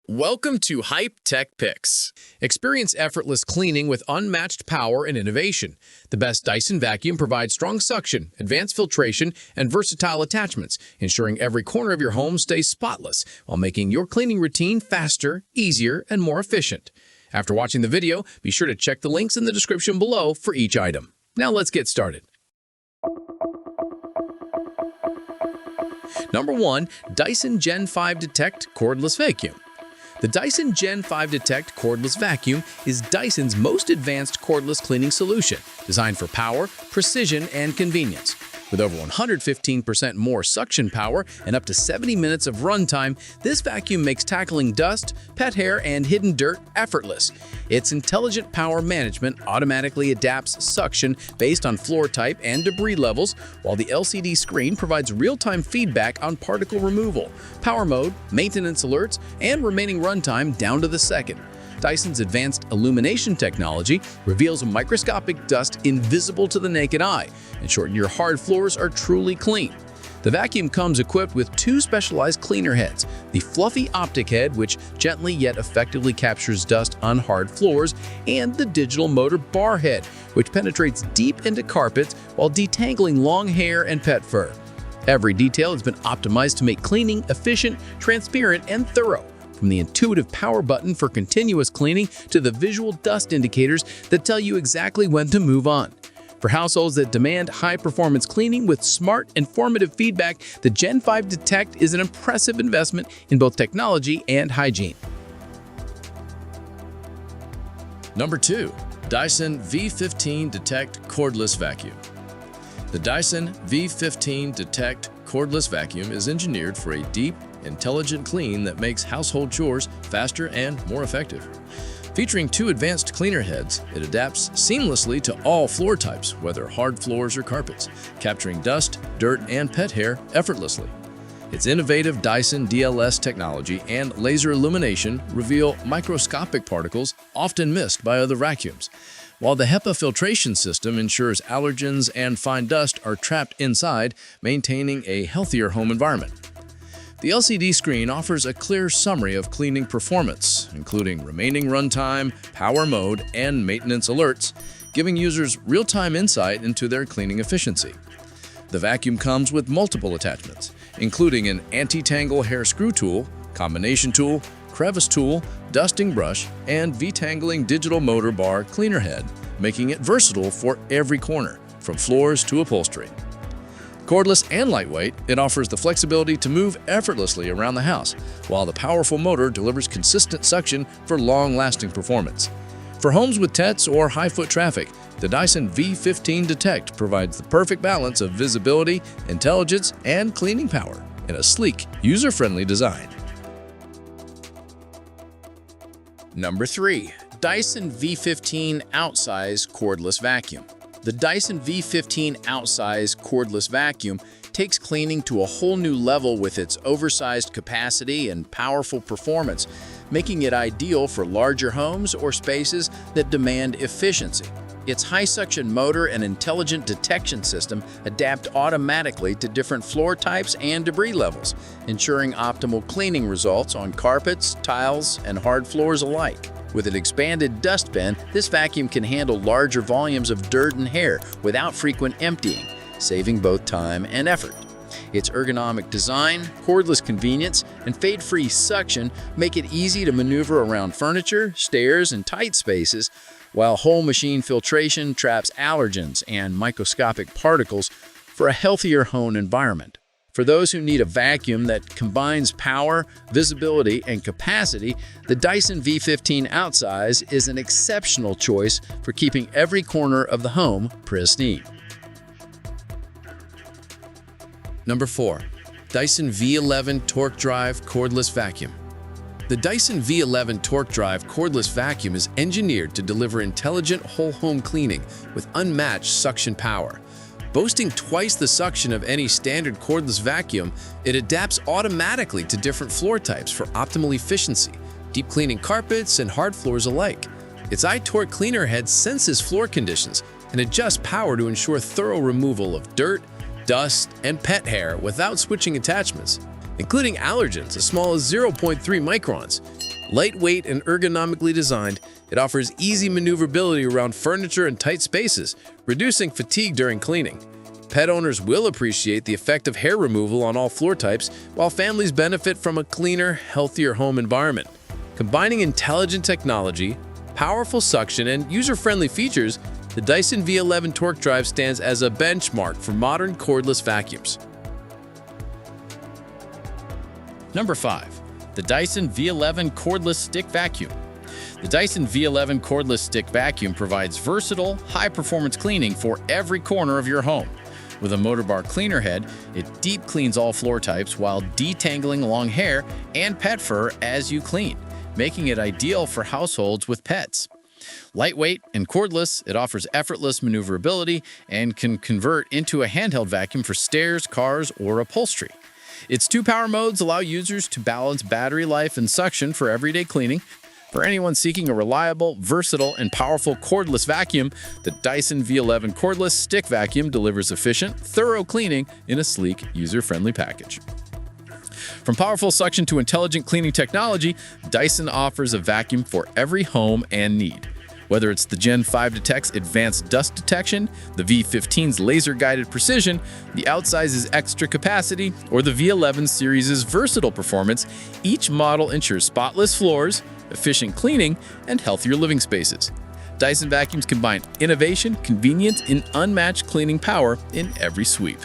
Welcome to Hype Tech Picks. Experience effortless cleaning with unmatched power and innovation. The best Dyson vacuum provides strong suction, advanced filtration, and versatile attachments, ensuring every corner of your home stays spotless while making your cleaning routine faster, easier, and more efficient. After watching the video, be sure to check the links in the description below for each item. Now let's get started. Number 1. Dyson Gen5 Detect Cordless Vacuum. The Dyson Gen5 Detect Cordless Vacuum is Dyson's most advanced cordless cleaning solution, designed for power, precision, and convenience. With over 115% more suction power and up to 70 minutes of runtime, this vacuum makes tackling dust, pet hair, and hidden dirt effortless. Its intelligent power management automatically adapts suction based on floor type and debris levels, while the LCD screen provides real-time feedback on particle removal, power mode, maintenance alerts, and remaining runtime down to the second. Dyson's advanced illumination technology reveals a microscopic dust invisible to the naked eye, ensuring your hard floors are truly clean. The vacuum comes equipped with two specialized cleaner heads: the fluffy optic head, which gently yet effectively captures dust on hard floors, and the digital motor bar head, which penetrates deep into carpets while detangling long hair and pet fur. Every detail has been optimized to make cleaning efficient, transparent, and thorough. From the intuitive power button for continuous cleaning to the visual dust indicators that tell you exactly when to move on. For households that demand high-performance cleaning with smart, informative feedback, the Gen5 Detect is an impressive investment in both technology and hygiene. Number 2. Dyson V15 Detect Cordless Vacuum. The Dyson V15 Detect Cordless Vacuum is engineered for a deep, intelligent clean that makes household chores faster and more effective. Featuring two advanced cleaner heads, it adapts seamlessly to all floor types, whether hard floors or carpets, capturing dust, dirt, and pet hair effortlessly. Its innovative Dyson DLS technology and laser illumination reveal microscopic particles often missed by other vacuums, while the HEPA filtration system ensures allergens and fine dust are trapped inside, maintaining a healthier home environment. The LCD screen offers a clear summary of cleaning performance, including remaining runtime, power mode, and maintenance alerts, giving users real-time insight into their cleaning efficiency. The vacuum comes with multiple attachments, including an anti-tangle hair screw tool, combination tool, crevice tool, dusting brush, and V-tangling digital motor bar cleaner head, making it versatile for every corner, from floors to upholstery. Cordless and lightweight, it offers the flexibility to move effortlessly around the house, while the powerful motor delivers consistent suction for long-lasting performance. For homes with pets or high-foot traffic, the Dyson V15 Detect provides the perfect balance of visibility, intelligence, and cleaning power in a sleek, user-friendly design. Number 3. Dyson V15 Outsize Cordless Vacuum. The Dyson V15 Outsize Cordless Vacuum takes cleaning to a whole new level with its oversized capacity and powerful performance, making it ideal for larger homes or spaces that demand efficiency. Its high-suction motor and intelligent detection system adapt automatically to different floor types and debris levels, ensuring optimal cleaning results on carpets, tiles, and hard floors alike. With an expanded dust bin, this vacuum can handle larger volumes of dirt and hair without frequent emptying, saving both time and effort. Its ergonomic design, cordless convenience, and fade-free suction make it easy to maneuver around furniture, stairs, and tight spaces, while whole machine filtration traps allergens and microscopic particles for a healthier home environment. For those who need a vacuum that combines power, visibility, and capacity, the Dyson V15 Outsize is an exceptional choice for keeping every corner of the home pristine. Number 4. Dyson V11 Torque Drive Cordless Vacuum. The Dyson V11 Torque Drive Cordless Vacuum is engineered to deliver intelligent whole-home cleaning with unmatched suction power. Boasting twice the suction of any standard cordless vacuum, it adapts automatically to different floor types for optimal efficiency, deep cleaning carpets and hard floors alike. Its iTorque cleaner head senses floor conditions and adjusts power to ensure thorough removal of dirt, dust, and pet hair without switching attachments, including allergens as small as 0.3 microns. Lightweight and ergonomically designed, it offers easy maneuverability around furniture and tight spaces, reducing fatigue during cleaning. Pet owners will appreciate the effect of hair removal on all floor types, while families benefit from a cleaner, healthier home environment. Combining intelligent technology, powerful suction, and user-friendly features, the Dyson V11 torque drive stands as a benchmark for modern cordless vacuums. Number 5. The Dyson V11 Cordless Stick Vacuum. The Dyson V11 Cordless Stick Vacuum provides versatile, high-performance cleaning for every corner of your home. With a motor bar cleaner head, it deep cleans all floor types while detangling long hair and pet fur as you clean, making it ideal for households with pets. Lightweight and cordless, it offers effortless maneuverability and can convert into a handheld vacuum for stairs, cars, or upholstery. Its 2 power modes allow users to balance battery life and suction for everyday cleaning. For anyone seeking a reliable, versatile, and powerful cordless vacuum, the Dyson V11 Cordless Stick Vacuum delivers efficient, thorough cleaning in a sleek, user-friendly package. From powerful suction to intelligent cleaning technology, Dyson offers a vacuum for every home and need. Whether it's the Gen 5 Detect's advanced dust detection, the V15's laser-guided precision, the Outsize's extra capacity, or the V11 series' versatile performance, each model ensures spotless floors, efficient cleaning, and healthier living spaces. Dyson vacuums combine innovation, convenience, and unmatched cleaning power in every sweep.